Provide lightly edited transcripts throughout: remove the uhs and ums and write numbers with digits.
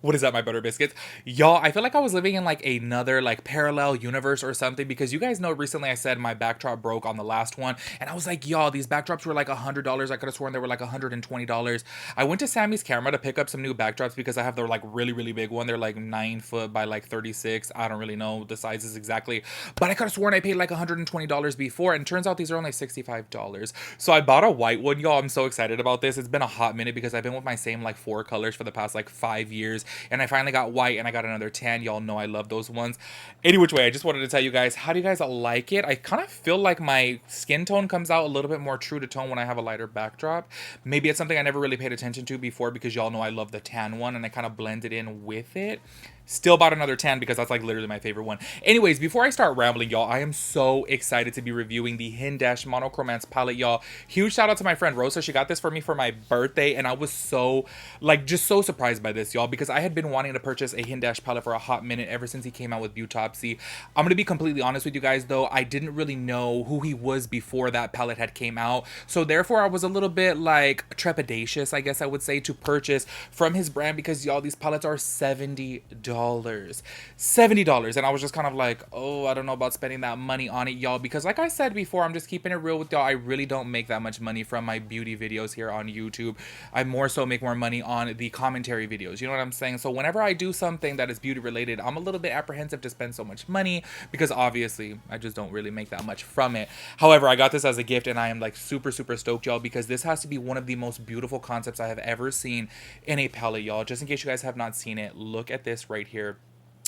What is that, my butter biscuits? Y'all, I feel like I was living in like another like parallel universe or something, because you guys know recently I said my backdrop broke on the last one, and I was like, y'all, these backdrops were like $100. I could have sworn they were like $120. I went to Sammy's Camera to pick up some new backdrops because I have the like really big one. They're like 9 foot by like 36. I don't really know the sizes exactly, but I could have sworn I paid like $120 before, and turns out these are only $65. So I bought a white one, y'all. I'm so excited about this. It's been a hot minute because I've been with my same like 4 colors for the past like 5 years, and I finally got white, and I got another tan. Y'all know I love those ones. Any which way, I just wanted to tell you guys, how do you guys like it? I kind of feel like my skin tone comes out a little bit more true to tone when I have a lighter backdrop. Maybe it's something I never really paid attention to before, because y'all know I love the tan one, and I kind of blended in with it. Still bought another tan because that's like literally my favorite one. Anyways, before I start rambling, y'all, I am so excited to be reviewing the Hindash Monochromance palette, y'all. Huge shout out to my friend Rosa. She got this for me for my birthday, and I was so, like, just so surprised by this, y'all, because I had been wanting to purchase a Hindash palette for a hot minute ever since he came out with Beautopsy. I'm gonna be completely honest with you guys, though. I didn't really know who he was before that palette had came out, so therefore I was a little bit, like, trepidatious, I guess I would say, to purchase from his brand, because, y'all, these palettes are $70. $70. And I was just kind of like, oh, I don't know about spending that money on it, y'all, because like I said before, I'm just keeping it real with y'all. I really don't make that much money from my beauty videos here on YouTube. I more so make more money on the commentary videos. You know what I'm saying? So whenever I do something that is beauty related, I'm a little bit apprehensive to spend so much money, because obviously I just don't really make that much from it. However, I got this as a gift, and I am like super stoked, y'all, because this has to be one of the most beautiful concepts I have ever seen in a palette, y'all. Just in case you guys have not seen it, look at this right here.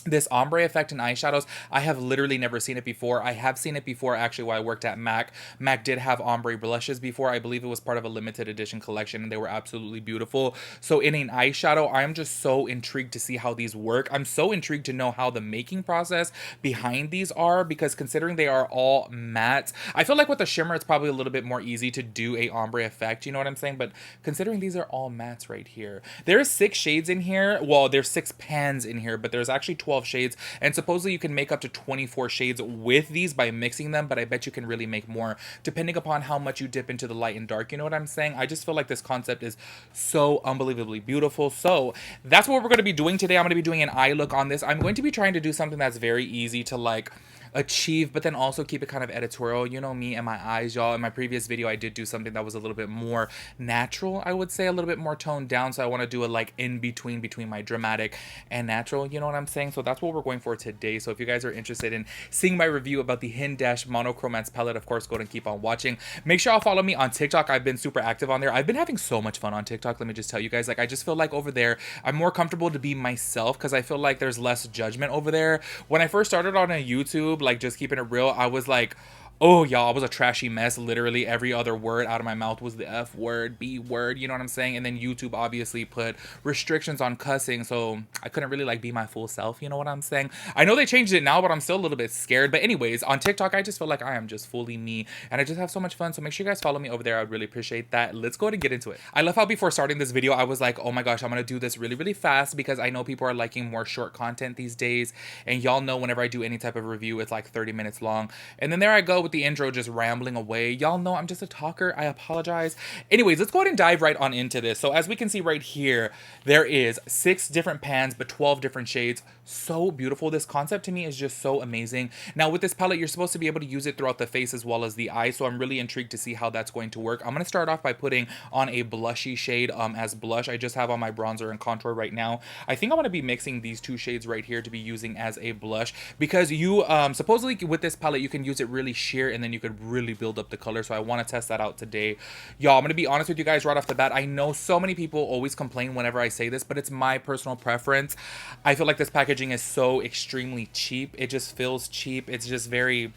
This ombre effect in eyeshadows, I have literally never seen it before. I have seen it before actually while I worked at MAC. MAC did have ombre blushes before. I believe it was part of a limited edition collection, and they were absolutely beautiful. So in an eyeshadow, I am just so intrigued to see how these work. I'm so intrigued to know how the making process behind these are, because considering they are all matte, I feel like with the shimmer it's probably a little bit more easy to do a ombre effect, you know what I'm saying? But considering these are all mattes right here, there's 6 shades in here. Well, there's 6 pans in here, but there's actually 12 shades, and supposedly you can make up to 24 shades with these by mixing them, but I bet you can really make more depending upon how much you dip into the light and dark, you know what I'm saying? I just feel like this concept is so unbelievably beautiful. So that's what we're going to be doing today. I'm going to be doing an eye look on this. I'm going to be trying to do something that's very easy to like achieve, but then also keep it kind of editorial. You know me and my eyes, y'all. In my previous video, I did do something that was a little bit more natural, I would say, a little bit more toned down. So I want to do a like in between my dramatic and natural, you know what I'm saying? So that's what we're going for today. So if you guys are interested in seeing my review about the Hindash Monochromance palette, of course, go ahead and keep on watching. Make sure y'all follow me on TikTok. I've been super active on there. I've been having so much fun on TikTok. Let me just tell you guys, like, I just feel like over there I'm more comfortable to be myself, because I feel like there's less judgment over there. When I first started on a YouTube, like, just keeping it real, I was like, oh, y'all, I was a trashy mess. Literally every other word out of my mouth was the F word, B word, you know what I'm saying? And then YouTube obviously put restrictions on cussing, so I couldn't really like be my full self, you know what I'm saying? I know they changed it now, but I'm still a little bit scared. But anyways, on TikTok, I just feel like I am just fully me, and I just have so much fun. So make sure you guys follow me over there. I'd really appreciate that. Let's go ahead and get into it. I love how before starting this video, I was like, oh my gosh, I'm gonna do this really fast, because I know people are liking more short content these days. And y'all know whenever I do any type of review, it's like 30 minutes long. And then there I go with the intro just rambling away. Y'all know I'm just a talker. I apologize. Anyways, let's go ahead and dive right on into this. So as we can see right here, there is 6 different pans, but 12 different shades. So beautiful. This concept to me is just so amazing. Now with this palette, you're supposed to be able to use it throughout the face as well as the eye. So I'm really intrigued to see how that's going to work. I'm going to start off by putting on a blushy shade as blush. I just have on my bronzer and contour right now. I think I'm going to be mixing these 2 shades right here to be using as a blush, because you supposedly with this palette, you can use it really sheer, and then you could really build up the color. So I want to test that out today, y'all. I'm gonna be honest with you guys right off the bat. I know so many people always complain whenever I say this, but it's my personal preference. I feel like this packaging is so extremely cheap. It just feels cheap. It's just very,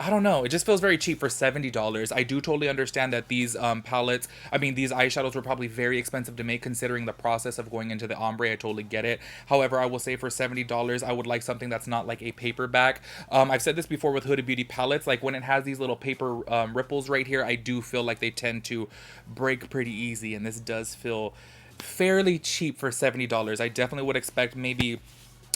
I don't know. It just feels very cheap for $70. I do totally understand that these palettes, I mean, these eyeshadows were probably very expensive to make considering the process of going into the ombre. I totally get it. However, I will say for $70, I would like something that's not like a paperback. I've said this before with Huda Beauty palettes. Like when it has these little paper ripples right here, I do feel like they tend to break pretty easy. And this does feel fairly cheap for $70. I definitely would expect maybe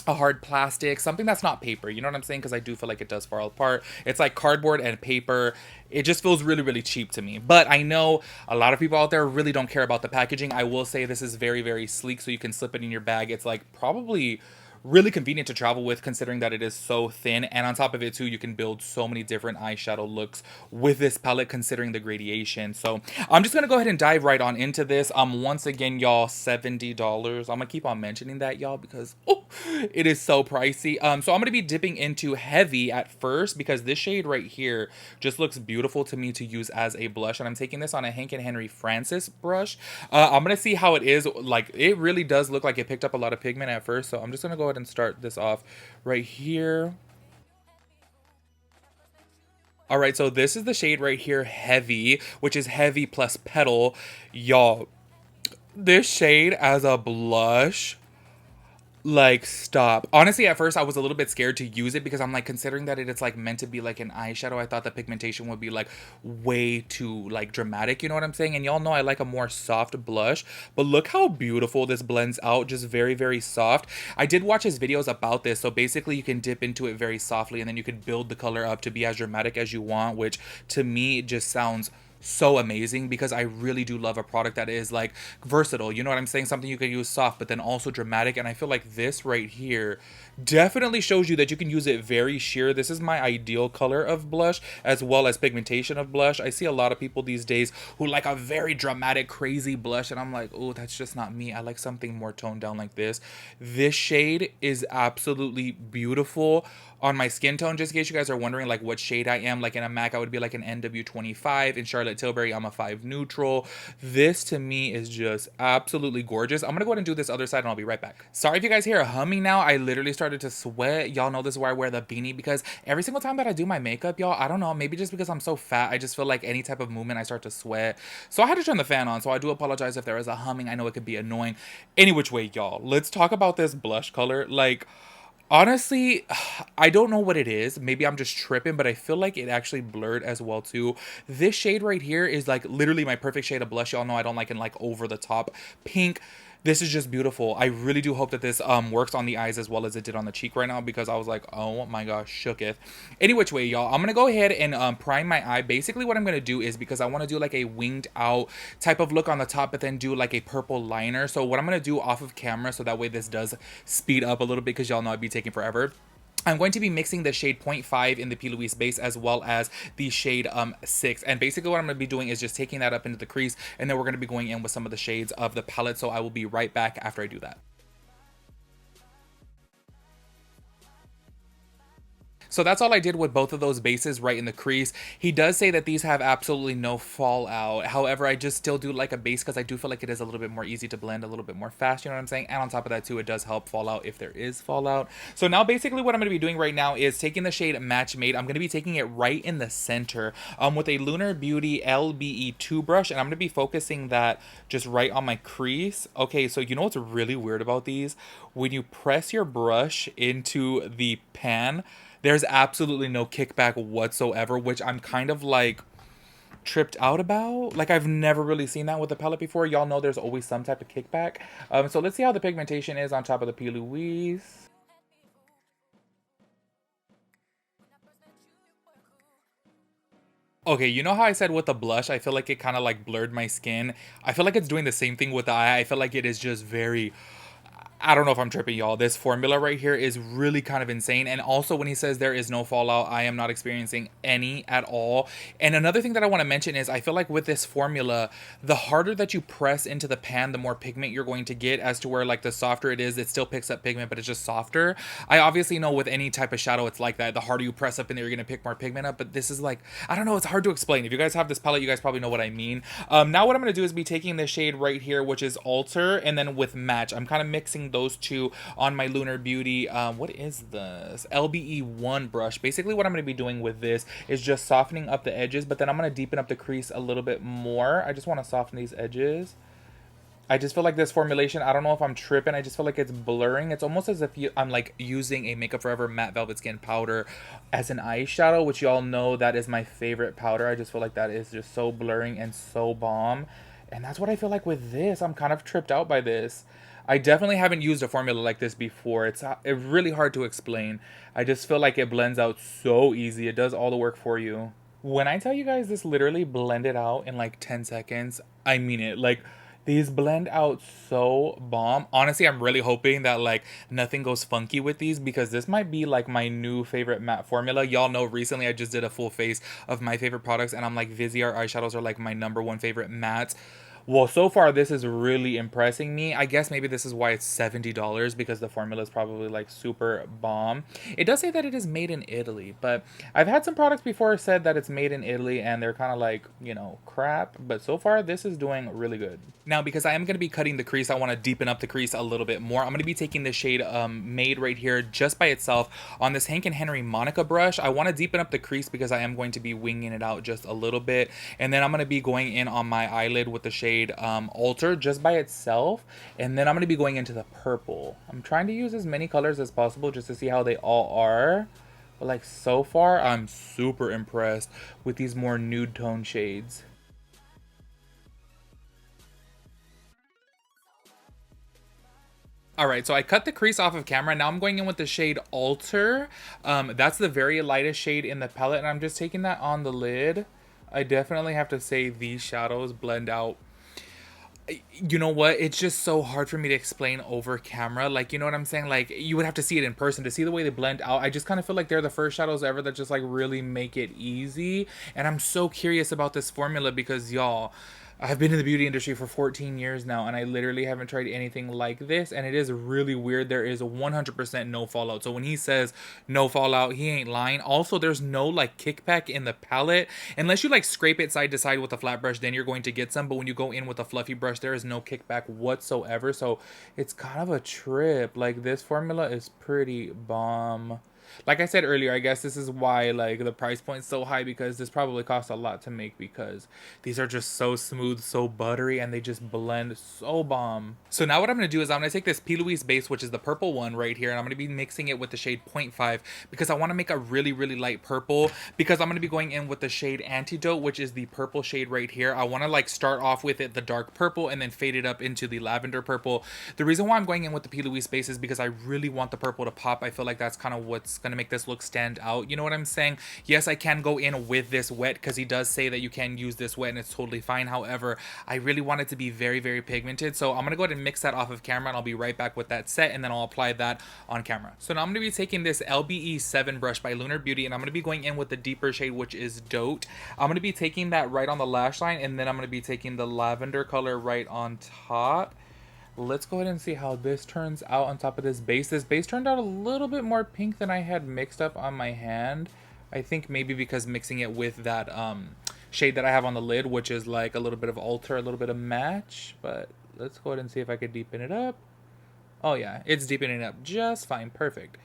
a hard plastic, something that's not paper. You know what I'm saying? Because I do feel like it does fall apart. It's like cardboard and paper. It just feels really, really cheap to me. But I know a lot of people out there really don't care about the packaging. I will say this is very, very sleek, so you can slip it in your bag. It's like probably really convenient to travel with, considering that it is so thin, and on top of it too, you can build so many different eyeshadow looks with this palette, considering the gradation. So I'm just gonna go ahead and dive right on into this. Once again, y'all, $70. I'm gonna keep on mentioning that, y'all, because oh, it is so pricey. So I'm gonna be dipping into heavy at first, because this shade right here just looks beautiful to me to use as a blush, and I'm taking this on a Hank and Henry Francis brush. I'm gonna see how it is. Like, it really does look like it picked up a lot of pigment at first, so I'm just gonna go ahead and start this off right here. All right, so this is the shade right here, Heavy, which is heavy plus petal. Y'all, this shade as a blush, like, stop. Honestly, at first I was a little bit scared to use it, because I'm like, considering that it's like meant to be like an eyeshadow, I thought the pigmentation would be like way too like dramatic, you know what I'm saying? And y'all know I like a more soft blush, but look how beautiful this blends out, just very, very soft. I did watch his videos about this, so basically you can dip into it very softly, and then you can build the color up to be as dramatic as you want, which to me just sounds so amazing, because I really do love a product that is like versatile, you know what I'm saying? Something you can use soft but then also dramatic. And I feel like this right here definitely shows you that you can use it very sheer. This is my ideal color of blush, as well as pigmentation of blush. I see a lot of people these days who like a very dramatic, crazy blush, and I'm like, oh, that's just not me. I like something more toned down like this. This shade is absolutely beautiful on my skin tone. Just in case you guys are wondering like what shade I am, like in a MAC I would be like an NW25. In Charlotte Tilbury I'm a 5 neutral. This to me is just absolutely gorgeous. I'm gonna go ahead and do this other side, and I'll be right back. Sorry if you guys hear a humming now. I literally started to sweat. Y'all know this is where I wear the beanie, because every single time that I do my makeup, y'all, I don't know, maybe just because I'm so fat, I just feel like any type of movement I start to sweat. So I had to turn the fan on, so I do apologize if there is a humming. I know it could be annoying. Any which way, y'all, let's talk about this blush color. Like, honestly, I don't know what it is. Maybe I'm just tripping, but I feel like it actually blurred as well too. This shade right here is like literally my perfect shade of blush. Y'all know I don't like it like over the top pink. This is just beautiful. I really do hope that this works on the eyes as well as it did on the cheek right now, because I was like, oh my gosh, shooketh. Any which way, y'all, I'm gonna go ahead and prime my eye. Basically what I'm gonna do is, because I want to do like a winged out type of look on the top, but then do like a purple liner. So what I'm gonna do off of camera, so that way this does speed up a little bit, because y'all know I'd be taking forever, I'm going to be mixing the shade 0.5 in the P. Louise base, as well as the shade 6. And basically what I'm going to be doing is just taking that up into the crease, and then we're going to be going in with some of the shades of the palette. So I will be right back after I do that. So that's all I did with both of those bases right in the crease. He does say that these have absolutely no fallout. However, I just still do like a base, because I do feel like it is a little bit more easy to blend, a little bit more fast, you know what I'm saying? And on top of that too, it does help fallout if there is fallout. So now basically what I'm going to be doing right now is taking the shade Match Made. I'm going to be taking it right in the center with a Lunar Beauty LBE2 brush, and I'm going to be focusing that just right on my crease. Okay, so you know what's really weird about these? When you press your brush into the pan, there's absolutely no kickback whatsoever, which I'm kind of like tripped out about. Like, I've never really seen that with the palette before. Y'all know there's always some type of kickback. So let's see how the pigmentation is on top of the P. Louise. Okay, you know how I said with the blush, I feel like it kind of like blurred my skin? I feel like it's doing the same thing with the eye. I feel like it is just very, I don't know if I'm tripping, y'all. This formula right here is really kind of insane. And also when he says there is no fallout, I am not experiencing any at all. And another thing that I want to mention is I feel like with this formula, the harder that you press into the pan, the more pigment you're going to get, as to where like the softer it is, it still picks up pigment, but it's just softer. I obviously know with any type of shadow, it's like that. The harder you press up in there, you're going to pick more pigment up. But this is like, I don't know, it's hard to explain. If you guys have this palette, you guys probably know what I mean. Now what I'm going to do is be taking this shade right here, which is Alter, and then with Match. I'm kind of mixing those two on my Lunar Beauty, what is this? LBE1 brush. Basically what I'm going to be doing with this is just softening up the edges, but then I'm going to deepen up the crease a little bit more. I just want to soften these edges. I just feel like this formulation, I don't know if I'm tripping, I just feel like it's blurring. It's almost as if I'm like using a Makeup Forever Matte Velvet Skin powder as an eyeshadow, which y'all know that is my favorite powder. I just feel like that is just so blurring and so bomb. And that's what I feel like with this. I'm kind of tripped out by this. I definitely haven't used a formula like this before. It's really hard to explain. I just feel like it blends out so easy. It does all the work for you. When I tell you guys this literally blended out in like 10 seconds, I mean it. Like, these blend out so bomb. Honestly, I'm really hoping that like nothing goes funky with these, because this might be like my new favorite matte formula. Y'all know recently I just did a full face of my favorite products, and I'm like, Viseart eyeshadows are like my number one favorite mattes. Well, so far this is really impressing me. I guess maybe this is why it's $70, because the formula is probably like super bomb. It does say that it is made in Italy, but I've had some products before said that it's made in Italy and they're kind of like, you know, crap. But so far this is doing really good. Now, because I am going to be cutting the crease, I want to deepen up the crease a little bit more. I'm going to be taking the shade Made right here just by itself on this Hank & Henry Monica brush. I want to deepen up the crease because I am going to be winging it out just a little bit. And then I'm going to be going in on my eyelid with the shade Alter just by itself, and then I'm going to be going into the purple. I'm trying to use as many colors as possible just to see how they all are, but like so far I'm super impressed with these more nude tone shades. All right, so I cut the crease off of camera. Now I'm going in with the shade Alter. That's the very lightest shade in the palette, and I'm just taking that on the lid. I definitely have to say these shadows blend out. You know what, it's just so hard for me to explain over camera. Like, you know what I'm saying? Like, you would have to see it in person to see the way they blend out. I just kind of feel like they're the first shadows ever that just like really make it easy. And I'm so curious about this formula because y'all, I've been in the beauty industry for 14 years now, and I literally haven't tried anything like this, and it is really weird. There is 100% no fallout. So when he says no fallout, he ain't lying. Also, there's no like kickback in the palette. Unless you like scrape it side to side with a flat brush, then you're going to get some. But when you go in with a fluffy brush, there is no kickback whatsoever. So it's kind of a trip. Like, this formula is pretty bomb. Like I said earlier, I guess this is why like the price point's so high, because this probably costs a lot to make, because these are just so smooth, so buttery, and they just blend so bomb. So now what I'm going to do is I'm going to take this P. Louise base, which is the purple one right here, and I'm going to be mixing it with the shade 0.5 because I want to make a really, really light purple, because I'm going to be going in with the shade Antidote, which is the purple shade right here. I want to like start off with it, the dark purple, and then fade it up into the lavender purple. The reason why I'm going in with the P. Louise base is because I really want the purple to pop. I feel like that's kind of what's going to make this look stand out. You know what I'm saying? Yes, I can go in with this wet because he does say that you can use this wet and it's totally fine. However, I really want it to be very, very pigmented. So I'm going to go ahead and mix that off of camera, and I'll be right back with that set, and then I'll apply that on camera. So now I'm going to be taking this LBE 7 brush by Lunar Beauty, and I'm going to be going in with the deeper shade, which is Dote. I'm going to be taking that right on the lash line, and then I'm going to be taking the lavender color right on top. Let's go ahead and see how this turns out on top of this base. This base turned out a little bit more pink than I had mixed up on my hand. I think maybe because mixing it with that shade that I have on the lid, which is like a little bit of Alter, a little bit of Match. But let's go ahead and see if I could deepen it up. Oh yeah, it's deepening up just fine. Perfect.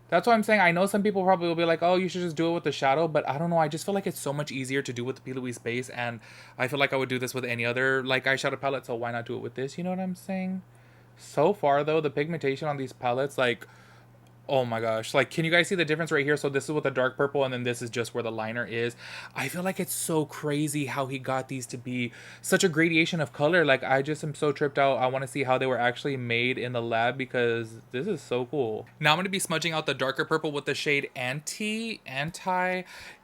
That's what I'm saying. I know some people probably will be like, oh, you should just do it with the shadow, but I don't know. I just feel like it's so much easier to do with the P. Louise base, and I feel like I would do this with any other like eyeshadow palette, so why not do it with this? You know what I'm saying? So far, though, the pigmentation on these palettes, like, oh my gosh, like, can you guys see the difference right here? So this is with the dark purple, and then this is just where the liner is. I feel like it's so crazy how he got these to be such a gradation of color. Like, I just am so tripped out. I want to see how they were actually made in the lab, because this is so cool. Now I'm going to be smudging out the darker purple with the shade Anti.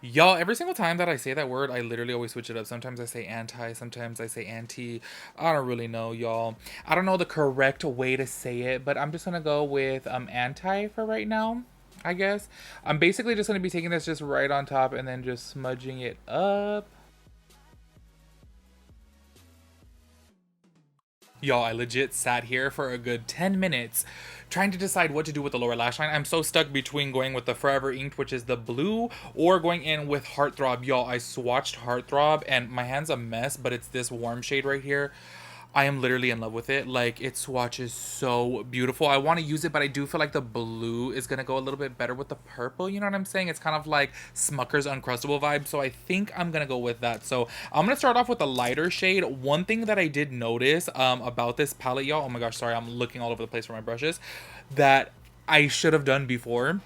Y'all, every single time that I say that word, I literally always switch it up. Sometimes I say anti, sometimes I say anti. I don't really know, y'all. I don't know the correct way to say it, but I'm just going to go with anti for right now, I guess. I'm basically just going to be taking this just right on top and then just smudging it up. Y'all, I legit sat here for a good 10 minutes trying to decide what to do with the lower lash line. I'm so stuck between going with the Forever Inked, which is the blue, or going in with Heartthrob. Y'all, I swatched Heartthrob, and my hand's a mess, but it's this warm shade right here. I am literally in love with it. Like, it swatches so beautiful. I want to use it, but I do feel like the blue is going to go a little bit better with the purple. You know what I'm saying? It's kind of like Smucker's Uncrustable vibe. So I think I'm going to go with that. So I'm going to start off with a lighter shade. One thing that I did notice about this palette, y'all. Oh my gosh, sorry. I'm looking all over the place for my brushes. That I should have done before.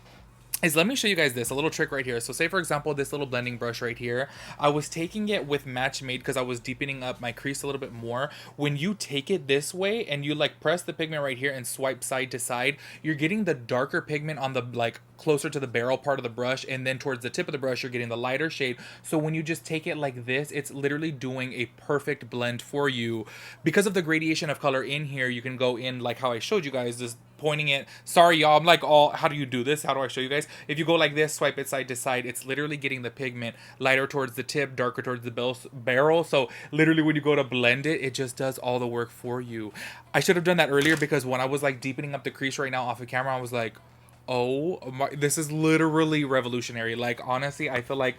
is, let me show you guys this, a little trick right here. So say for example, this little blending brush right here, I was taking it with Match Made because I was deepening up my crease a little bit more. When you take it this way and you like press the pigment right here and swipe side to side, you're getting the darker pigment on the like closer to the barrel part of the brush, and then towards the tip of the brush you're getting the lighter shade. So when you just take it like this, it's literally doing a perfect blend for you. Because of the gradation of color in here, you can go in like how I showed you guys, just pointing it. Sorry y'all, I'm like, all, how do you do this? How do I show you guys? If you go like this, swipe it side to side, it's literally getting the pigment lighter towards the tip, darker towards the barrel. So literally when you go to blend it, it just does all the work for you. I should have done that earlier, because when I was like deepening up the crease right now off of camera, I was like, oh my, this is literally revolutionary. Like honestly, I feel like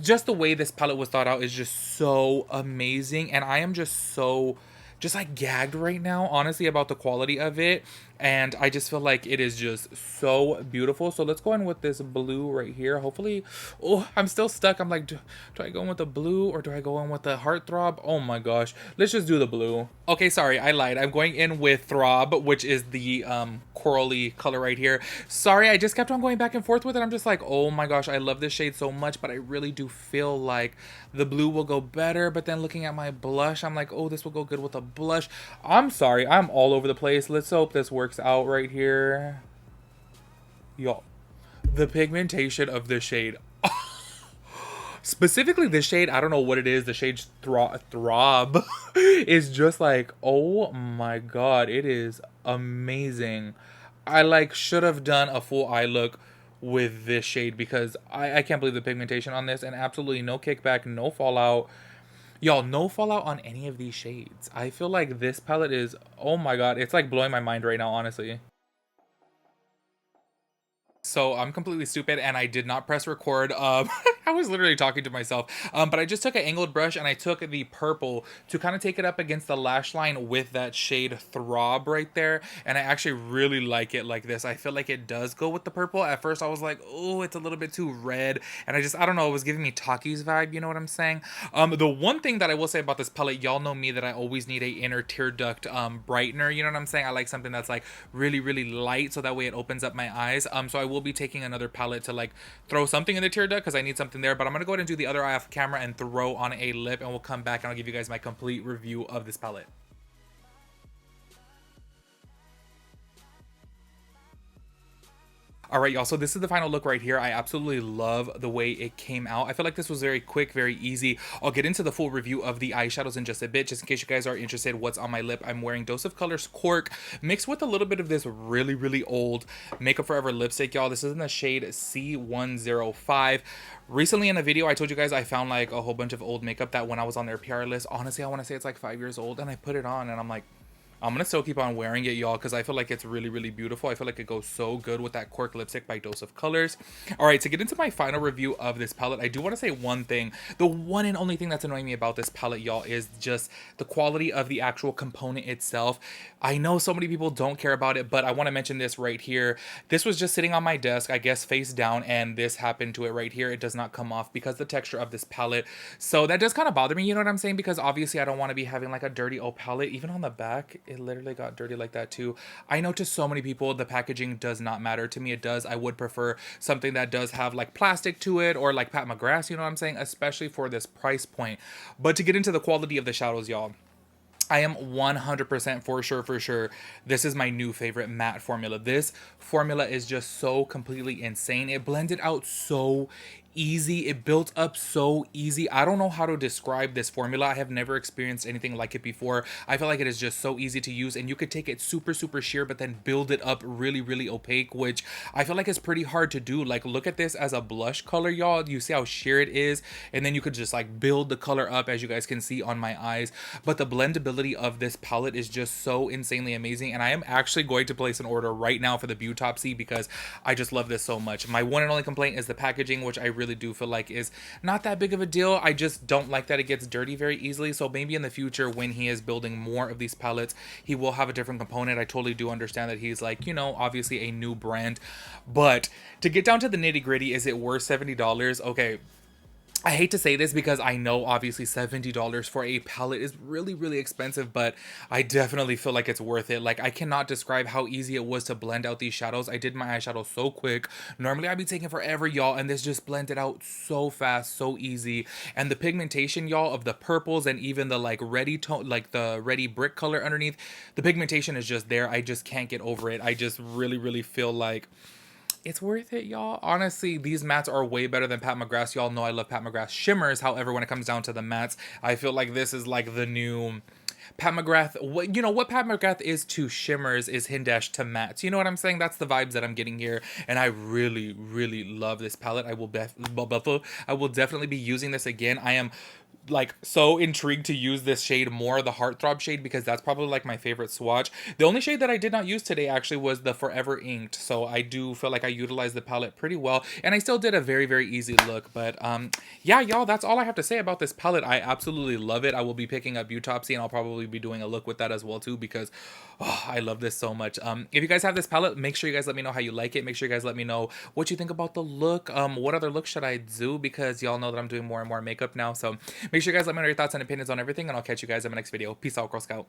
just the way this palette was thought out is just so amazing, and I am just so just like gagged right now, honestly, about the quality of it. And I just feel like it is just so beautiful. So let's go in with this blue right here. Hopefully, oh, I'm still stuck. I'm like, do I go in with the blue or do I go in with the heartthrob? Oh my gosh, let's just do the blue. Okay, sorry, I lied. I'm going in with Throb, which is the corally color right here. Sorry, I just kept on going back and forth with it. I'm just like, oh my gosh, I love this shade so much, but I really do feel like the blue will go better. But then looking at my blush, I'm like, oh, this will go good with a blush. I'm sorry, I'm all over the place. Let's hope this works out right here. Y'all, the pigmentation of this shade, specifically this shade, I don't know what it is, the shade Throb is just like, oh my god, it is amazing. I like should have done a full eye look with this shade, because I can't believe the pigmentation on this, and absolutely no kickback, no fallout. Y'all, no fallout on any of these shades. I feel like this palette is, oh my god, it's like blowing my mind right now, honestly. So I'm completely stupid and I did not press record. I was literally talking to myself. But I just took an angled brush and I took the purple to kind of take it up against the lash line with that shade Throb right there. And I actually really like it like this. I feel like it does go with the purple. At first I was like, oh, it's a little bit too red. And I don't know, it was giving me Takis vibe, you know what I'm saying? The one thing that I will say about this palette, y'all know me, that I always need a inner tear duct brightener, you know what I'm saying? I like something that's like really, really light, so that way it opens up my eyes. So I will be taking another palette to like throw something in the tear duct because I need something there, but I'm gonna go ahead and do the other eye off camera and throw on a lip, and we'll come back and I'll give you guys my complete review of this palette. All right, y'all, so this is the final look right here. I absolutely love the way it came out. I feel like this was very quick, very easy. I'll get into the full review of the eyeshadows in just a bit, just in case you guys are interested what's on my lip. I'm wearing Dose of Colors Cork mixed with a little bit of this really, really old Makeup Forever lipstick, y'all. This is in the shade C105. Recently in a video, I told you guys I found like a whole bunch of old makeup that when I was on their PR list, honestly, I want to say it's like 5 years old, and I put it on and I'm like, I'm gonna still keep on wearing it, y'all, because I feel like it's really, really beautiful. I feel like it goes so good with that Cork lipstick by Dose of Colors. All right, to get into my final review of this palette, I do want to say one thing. The one and only thing that's annoying me about this palette, y'all, is just the quality of the actual component itself. I know so many people don't care about it, but I want to mention this right here. This was just sitting on my desk, I guess face down, and this happened to it right here. It does not come off because the texture of this palette. So that does kind of bother me, you know what I'm saying? Because obviously I don't want to be having like a dirty old palette. Even on the back, it literally got dirty like that too. I know to so many people the packaging does not matter. To me it does. I would prefer something that does have like plastic to it, or like Pat McGrath, you know what I'm saying, especially for this price point. But to get into the quality of the shadows, y'all, I am 100% for sure. This is my new favorite matte formula. This formula is just so completely insane. It blended out so easy. It built up so easy. I don't know how to describe this formula. I have never experienced anything like it before. I feel like it is just so easy to use, and you could take it super sheer, but then build it up really opaque, which I feel like is pretty hard to do. Like, look at this as a blush color, y'all. You see how sheer it is, and then you could just like build the color up, as you guys can see on my eyes. But the blendability of this palette is just so insanely amazing, and I am actually going to place an order right now for the Beautopsy because I just love this so much. My one and only complaint is the packaging, which I really do feel like is not that big of a deal. I just don't like that it gets dirty very easily. So maybe in the future, when he is building more of these palettes, he will have a different component. I totally do understand that he's like, you know, obviously a new brand. But to get down to the nitty gritty, is it worth $70? Okay, I hate to say this because I know obviously $70 for a palette is really, really expensive, but I definitely feel like it's worth it. Like, I cannot describe how easy it was to blend out these shadows. I did my eyeshadow so quick. Normally I'd be taking forever, y'all, and this just blended out so fast, so easy. And the pigmentation, y'all, of the purples and even the like ready tone, like the ready brick color underneath, the pigmentation is just there. I just can't get over it. I just really, really feel like it's worth it, y'all. Honestly, these mattes are way better than Pat McGrath. Y'all know I love Pat McGrath shimmers. However, when it comes down to the mattes, I feel like this is like the new Pat McGrath. What, you know what Pat McGrath is to shimmers is Hindash to mattes. You know what I'm saying? That's the vibes that I'm getting here, and I really, really love this palette. I will definitely be using this again. I am like so intrigued to use this shade more, the heartthrob shade, because that's probably like my favorite swatch. The only shade that I did not use today actually was the Forever Inked, so I do feel like I utilized the palette pretty well, and I still did a very, very easy look. But yeah, y'all, that's all I have to say about this palette. I absolutely love it. I will be picking up Beautopsy, and I'll probably be doing a look with that as well too, because oh, I love this so much. If you guys have this palette, make sure you guys let me know how you like it. Make sure you guys let me know what you think about the look. What other look should I do, because y'all know that I'm doing more and more makeup now, so make sure you guys let me know your thoughts and opinions on everything, and I'll catch you guys in my next video. Peace out, Girl Scout.